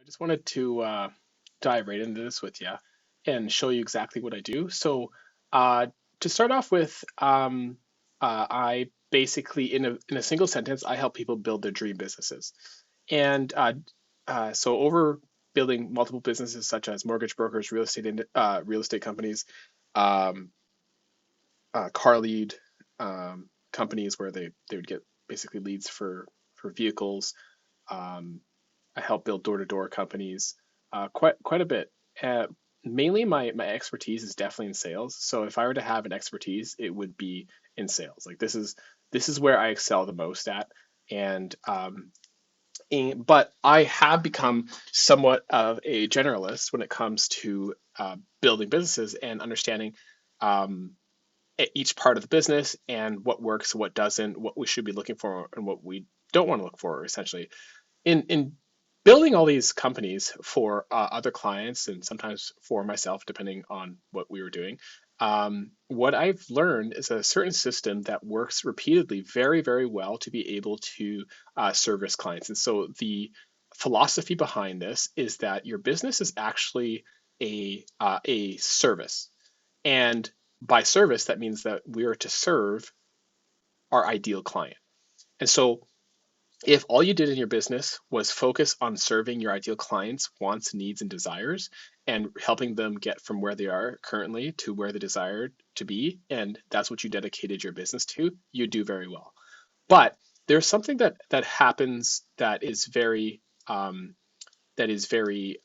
just wanted to dive right into this with you and show you exactly what I do. Uh, to start off with, I basically, in a single sentence, I help people build their dream businesses. And so, over building multiple businesses such as mortgage brokers, real estate companies, um, car lead companies where they would get basically leads for vehicles. Um, I help build door to door companies, quite a bit. Uh, Mainly, my expertise is definitely in sales. So if I were to have an expertise, it would be in sales. Like this is where I excel the most at. And but I have become somewhat of a generalist when it comes to building businesses and understanding um, each part of the business and what works, what doesn't, what we should be looking for, and what we don't want to look for, essentially in building all these companies for other clients and sometimes for myself, depending on what we were doing. What I've learned is a certain system that works repeatedly very, very well to be able to service clients. And so the philosophy behind this is that your business is actually a service, and by service that means that we are to serve our ideal client. And so if all you did in your business was focus on serving your ideal clients' wants, needs, and desires and helping them get from where they are currently to where they desire to be, and that's what you dedicated your business to, you do very well. But there's something that happens um, that is very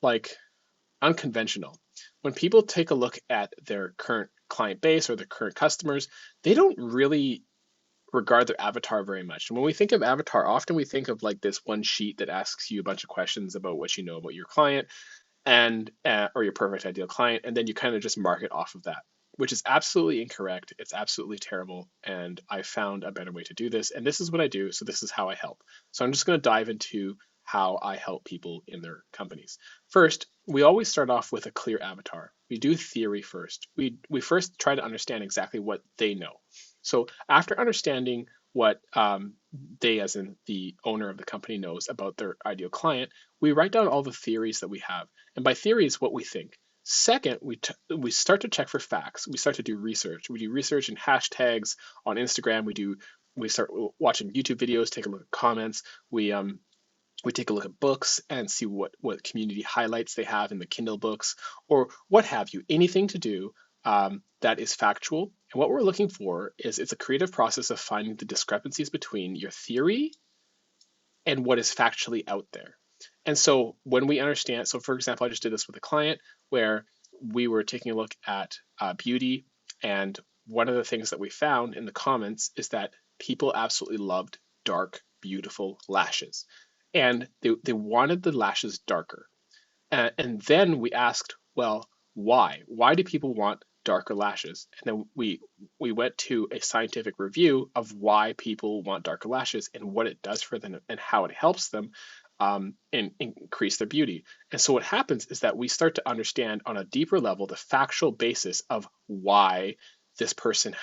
like unconventional. When people take a look at their current client base or their current customers, they don't really regard their avatar very much. And when we think of avatar, often we think of like this one sheet that asks you a bunch of questions about what you know about your client and or your perfect ideal client, and then you kind of just mark it off of that, which is absolutely incorrect. It's absolutely terrible, and I found a better way to do this. And this is what I do. So this is how I help. So I'm just going to dive into how I help people in their companies. First, we always start off with a clear avatar. We do theory first. We first try to understand exactly what they know. So after understanding what they, as in the owner of the company, knows about their ideal client, we write down all the theories that we have. And by theories, what we think. Second, we start to check for facts. We start to do research. We do research in hashtags on Instagram. We start watching YouTube videos, take a look at comments. We take a look at books and see what community highlights they have in the Kindle books or what have you. Anything to do that is factual. And what we're looking for is it's a creative process of finding the discrepancies between your theory and what is factually out there. And so when we understand, so for example, I just did this with a client where we were taking a look at beauty, and one of the things that we found in the comments is that people absolutely loved dark, beautiful lashes, and they wanted the lashes darker. And then we asked, well, why? Why do people want darker lashes? And then we went to a scientific review of why people want darker lashes and what it does for them and how it helps them and increase their beauty. And so what happens is that we start to understand on a deeper level the factual basis of why this person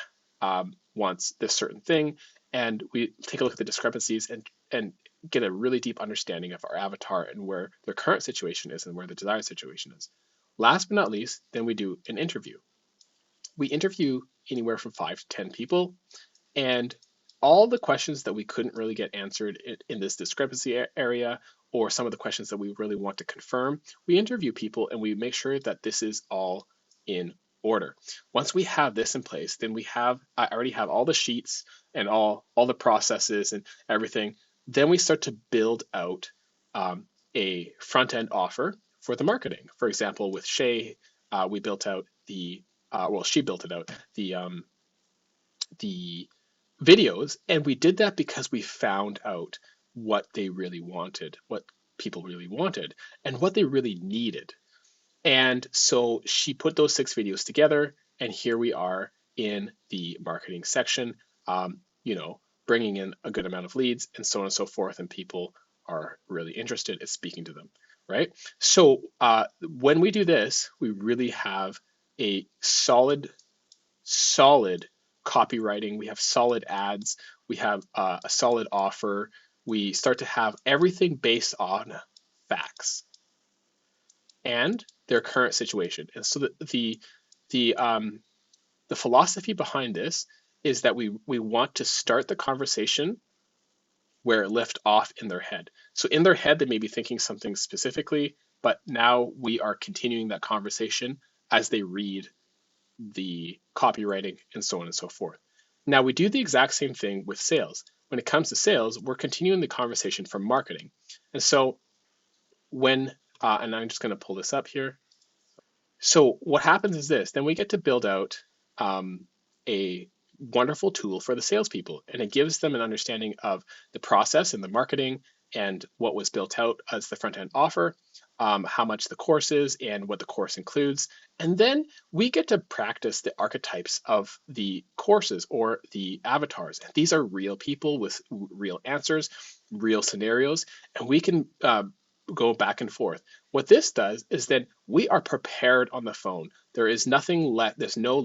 wants this certain thing, and we take a look at the discrepancies and get a really deep understanding of our avatar and where their current situation is and where the desired situation is. Last but not least, then we do an interview. We interview anywhere from 5 to 10 people, and all the questions that we couldn't really get answered in this discrepancy area, or some of the questions that we really want to confirm, we interview people and we make sure that this is all in order. Once we have this in place, then I already have all the sheets and all the processes and everything. Then we start to build out a front end offer for the marketing. For example, with Shay, we built out she built it out, the videos, and we did that because we found out what they really wanted, what people really wanted, and what they really needed. And so she put those 6 videos together, and here we are in the marketing section, bringing in a good amount of leads and so on and so forth, and people are really interested in speaking to them, right? So when we do this, we really have a solid copywriting. We have solid ads. We have a solid offer. we start to have everything based on facts and their current situation. And so the philosophy behind this is that we want to start the conversation where it left off in their head. So in their head, they may be thinking something specifically, but now we are continuing that conversation as they read the copywriting and so on and so forth. Now we do the exact same thing with sales. When it comes to sales, we're continuing the conversation from marketing. And so when, and I'm just going to pull this up here. So what happens is this, then we get to build out a wonderful tool for the salespeople, and it gives them an understanding of the process and the marketing and what was built out as the front end offer, how much the course is and what the course includes. And then we get to practice the archetypes of the courses or the avatars. And these are real people with real answers, real scenarios, and we can go back and forth. What this does is then we are prepared on the phone. There is nothing left. There's no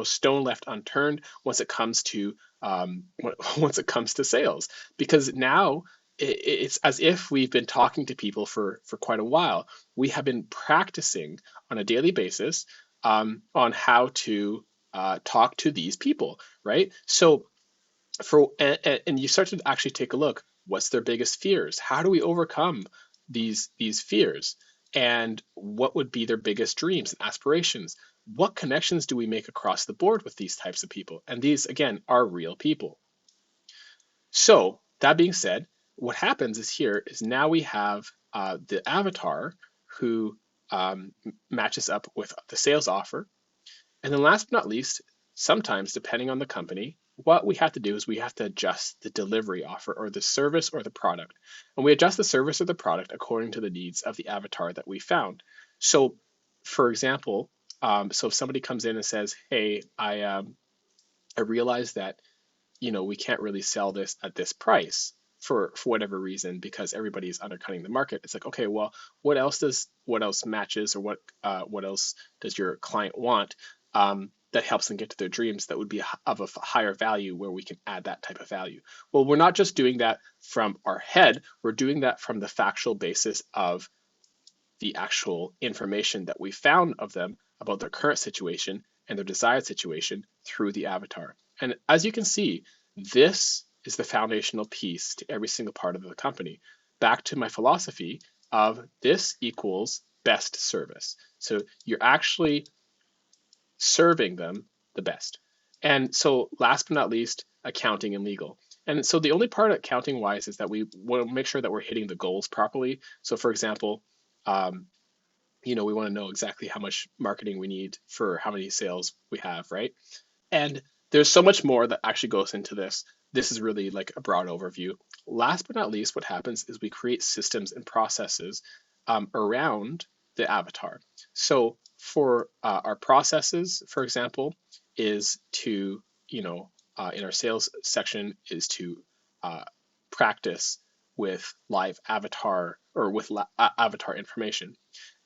stone left unturned once it comes to once it comes to sales, because now it's as if we've been talking to people for quite a while. We have been practicing on a daily basis on how to talk to these people, right? So and you start to actually take a look. What's their biggest fears? How do we overcome these fears? And what would be their biggest dreams and aspirations? What connections do we make across the board with these types of people? And these, again, are real people. So that being said, what happens is here is now we have the avatar who matches up with the sales offer. And then last but not least, sometimes depending on the company, what we have to do is we have to adjust the delivery offer or the service or the product. And we adjust the service or the product according to the needs of the avatar that we found. So for example, so if somebody comes in and says, hey, I realize that, we can't really sell this at this price for whatever reason, because everybody is undercutting the market. It's like, okay, well, what else matches, or what else does your client want that helps them get to their dreams that would be of a higher value, where we can add that type of value? Well, we're not just doing that from our head, we're doing that from the factual basis of the actual information that we found of them about their current situation and their desired situation through the avatar. And as you can see, this is the foundational piece to every single part of the company. Back to my philosophy of this equals best service. So you're actually serving them the best. And so last but not least, accounting and legal. And so the only part accounting wise is that we want to make sure that we're hitting the goals properly. So for example, we want to know exactly how much marketing we need for how many sales we have, right? And there's so much more that actually goes into this. This is really like a broad overview. Last but not least, what happens is we create systems and processes around the avatar. So for our processes, for example, is to, in our sales section, is to practice with live avatar or with avatar information,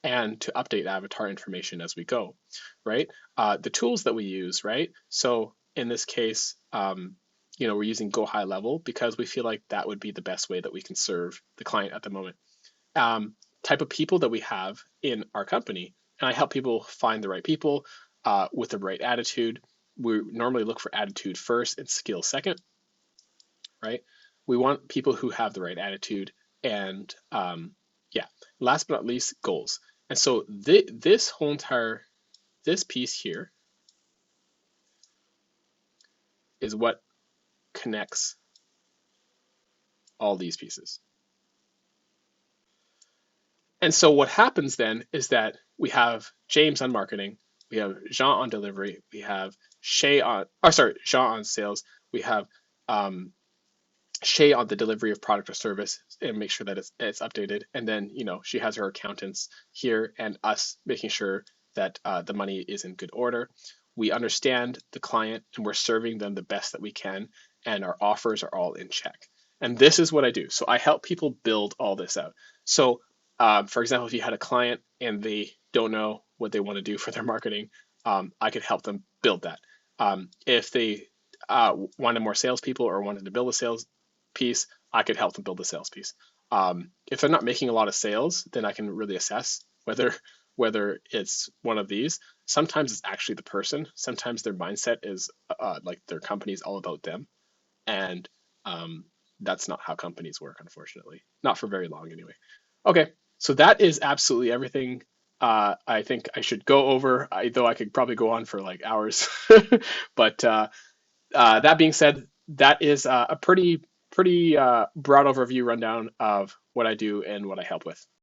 and to update avatar information as we go, right? The tools that we use, right? So in this case, we're using Go High Level because we feel like that would be the best way that we can serve the client at the moment. Type of people that we have in our company, and I help people find the right people with the right attitude. We normally look for attitude first and skill second, right? We want people who have the right attitude, and last but not least, goals. And so this piece here is what connects all these pieces. And so what happens then is that we have James on marketing, we have Jean on delivery, we have Jean on sales, we have Shay on the delivery of product or service and make sure that it's updated. And then, she has her accountants here and us making sure that the money is in good order. We understand the client and we're serving them the best that we can, and our offers are all in check. And this is what I do. So I help people build all this out. So for example, if you had a client and they don't know what they want to do for their marketing, I could help them build that. If they wanted more salespeople or wanted to build a sales piece, I could help them build the sales piece. If they're not making a lot of sales, then I can really assess whether it's one of these. Sometimes it's actually the person. Sometimes their mindset is like their company is all about them, and that's not how companies work, unfortunately. Not for very long, anyway. Okay, so that is absolutely everything. I think I should go over, though I could probably go on for like hours. But that being said, that is a pretty broad overview rundown of what I do and what I help with.